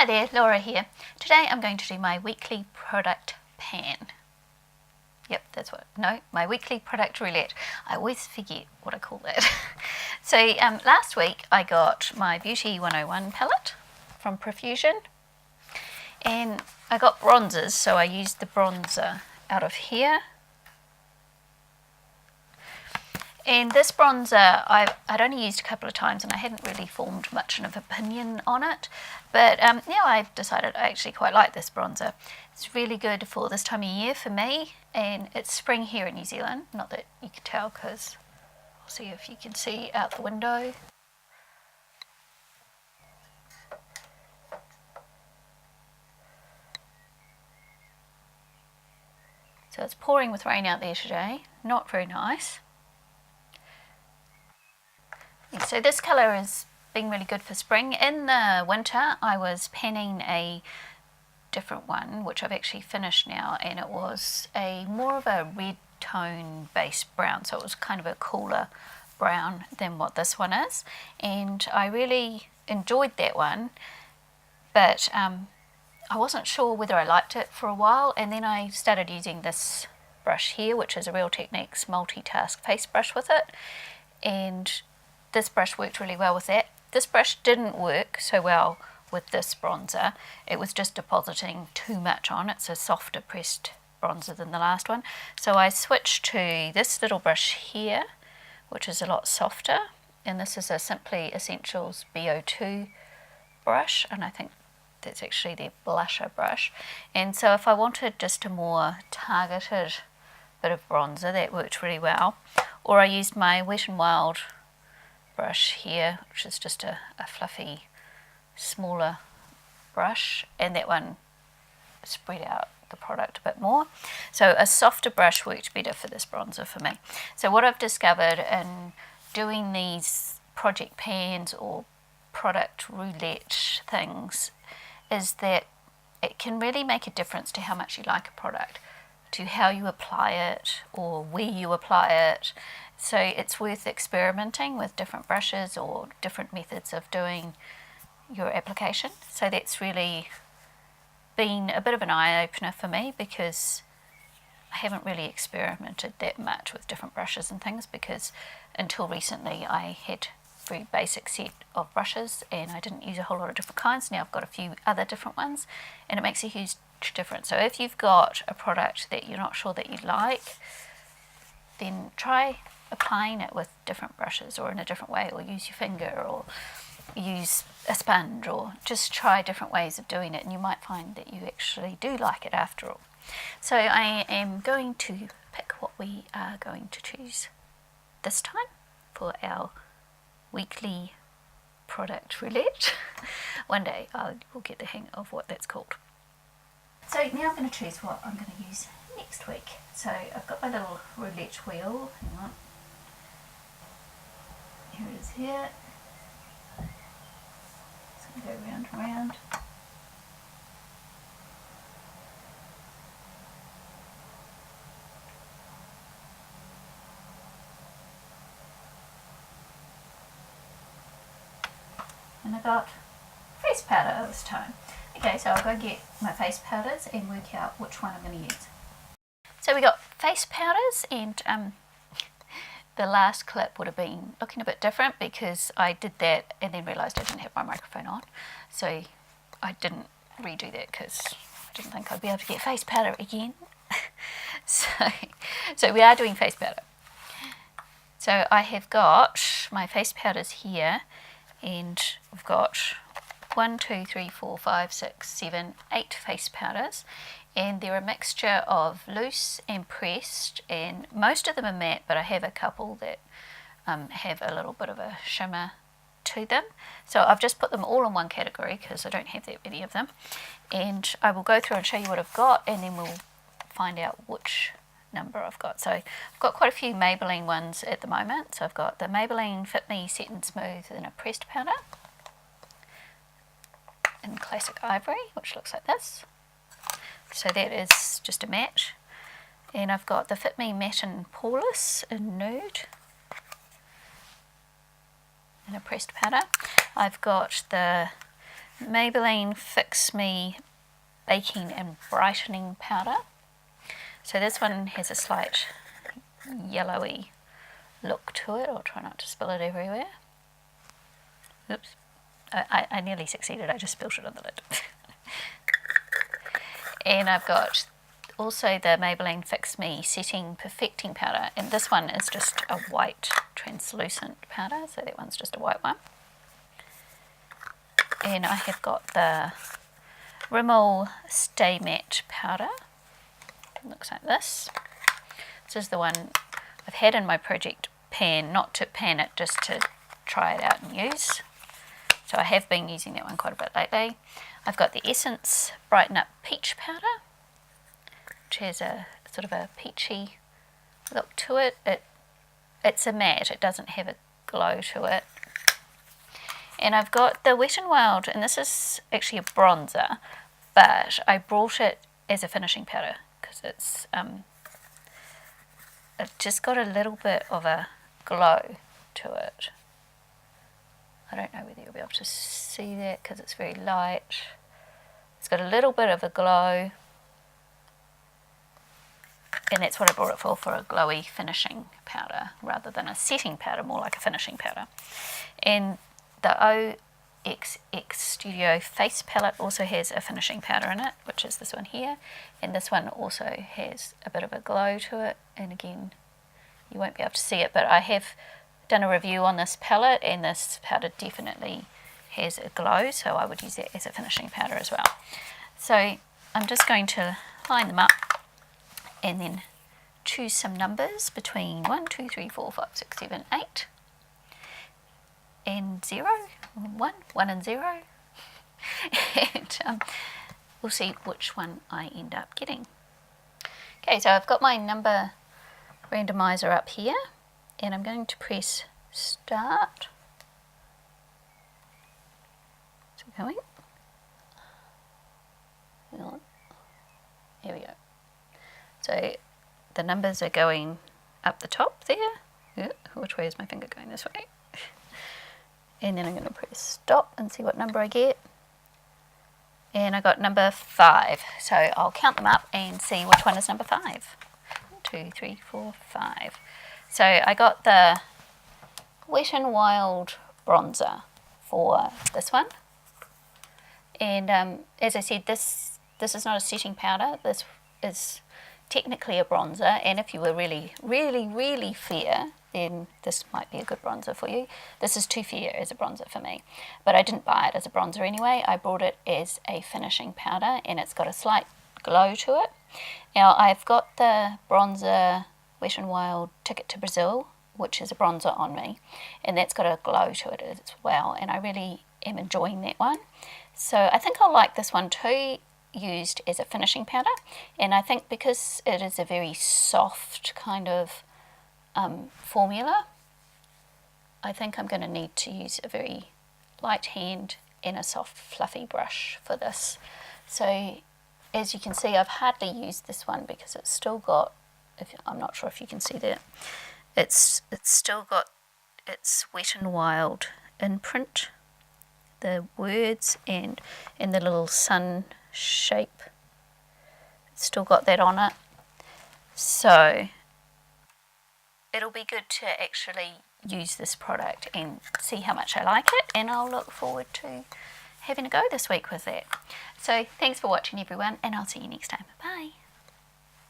Hi there, Laura here. Today I'm going to do my weekly product pan. Yep, that's what, no, my weekly product roulette. I always forget what I call that. So last week I got my Beauty 101 palette from Profusion. And I got bronzers, so I used the bronzer out of here. And this bronzer I'd only used a couple of times and I hadn't really formed much of an opinion on it. But now I've decided I actually quite like this bronzer. It's really good for this time of year for me, and it's spring here in New Zealand. Not that you can tell because I'll see if you can see out the window. So it's pouring with rain out there today. Not very nice. So this colour is being really good for spring. In the winter I was panning a different one, which I've actually finished now, and it was a more of a red tone based brown, so it was kind of a cooler brown than what this one is, and I really enjoyed that one, but I wasn't sure whether I liked it for a while, and then I started using this brush here, which is a Real Techniques multitask face brush with it, and this brush worked really well with that. This brush didn't work so well with this bronzer. It was just depositing too much on. It's a softer pressed bronzer than the last one. So I switched to this little brush here, which is a lot softer. And this is a Simply Essentials BO2 brush. And I think that's actually their blusher brush. And so if I wanted just a more targeted bit of bronzer, that worked really well. Or I used my Wet n Wild brush here, which is just a fluffy, smaller brush, and that one spread out the product a bit more. So a softer brush worked better for this bronzer for me. So what I've discovered in doing these project pans or product roulette things is that it can really make a difference to how much you like a product, to how you apply it or where you apply it. So it's worth experimenting with different brushes or different methods of doing your application. So that's really been a bit of an eye-opener for me, because I haven't really experimented that much with different brushes and things, because until recently I had a very basic set of brushes and I didn't use a whole lot of different kinds. Now I've got a few other different ones, and it makes a huge difference. So if you've got a product that you're not sure that you like, then try applying it with different brushes or in a different way, or use your finger or use a sponge, or just try different ways of doing it, and you might find that you actually do like it after all. So I am going to pick what we are going to choose this time for our weekly product roulette. One day I will get the hang of what that's called. So now I'm going to choose what I'm going to use next week. So I've got my little roulette wheel. Hang on. Here it is here. It's going to go round and round. And I got face powder this time. Okay, so I'll go get my face powders and work out which one I'm going to use. So we got face powders, and the last clip would have been looking a bit different because I did that and then realised I didn't have my microphone on. So I didn't redo that because I didn't think I'd be able to get face powder again. So we are doing face powder. So I have got my face powders here, and I've got 1, 2, 3, 4, 5, 6, 7, 8 face powders, and they're a mixture of loose and pressed, and most of them are matte, but I have a couple that have a little bit of a shimmer to them. So I've just put them all in one category because I don't have that many of them, and I will go through and show you what I've got, and then we'll find out which number I've got. So I've got quite a few Maybelline ones at the moment. So I've got the Maybelline Fit Me Set and Smooth in a pressed powder in Classic Ivory, which looks like this. So that is just a matte. And I've got the Fit Me Matte and Poreless in Nude in a pressed powder. I've got the Maybelline Fix Me Baking and Brightening Powder. So this one has a slight yellowy look to it. I'll try not to spill it everywhere. Oops. I nearly succeeded, I just spilled it on the lid. And I've got also the Maybelline Fix Me Setting Perfecting Powder, and this one is just a white translucent powder, so that one's just a white one. And I have got the Rimmel Stay Matte Powder. It looks like this. This is the one I've had in my project pan, not to pan it, just to try it out and use. So I have been using that one quite a bit lately. I've got the Essence Brighten Up Peach Powder, which has a sort of a peachy look to it. It's a matte, it doesn't have a glow to it. And I've got the Wet n Wild, and this is actually a bronzer, but I brought it as a finishing powder because it's just got a little bit of a glow to it. I don't know whether you'll be able to see that because it's very light. It's got a little bit of a glow, and that's what I brought it for a glowy finishing powder rather than a setting powder, more like a finishing powder. And the OXX Studio Face Palette also has a finishing powder in it, which is this one here, and this one also has a bit of a glow to it, and again you won't be able to see it, but I have done a review on this palette, and this powder definitely has a glow, so I would use it as a finishing powder as well. So I'm just going to line them up and then choose some numbers between 1, 2, 3, 4, 5, 6, 7, 8 and 0, 1 and 0, and we'll see which one I end up getting. Okay, so I've got my number randomizer up here, and I'm going to press start. Is it going? Here we go. So the numbers are going up the top there. Which way is my finger going? This way. And then I'm going to press stop and see what number I get. And I got number 5. So I'll count them up and see which one is number 5. 1, 2, 3, 4, 5. So I got the Wet n Wild bronzer for this one. And as I said, this is not a setting powder. This is technically a bronzer, and if you were really, really, really fair, then this might be a good bronzer for you. This is too fair as a bronzer for me, but I didn't buy it as a bronzer anyway. I bought it as a finishing powder, and it's got a slight glow to it. Now I've got the bronzer Wet n Wild Ticket to Brazil, which is a bronzer on me, and that's got a glow to it as well, and I really am enjoying that one. So I think I'll like this one too, used as a finishing powder, and I think because it is a very soft kind of formula, I think I'm going to need to use a very light hand and a soft fluffy brush for this. So as you can see, I've hardly used this one because it's still got, I'm not sure if you can see that, it's still got its Wet n Wild imprint, the words and the little sun shape. It's still got that on it, so it'll be good to actually use this product and see how much I like it, and I'll look forward to having a go this week with that. So thanks for watching everyone, and I'll see you next time. Bye.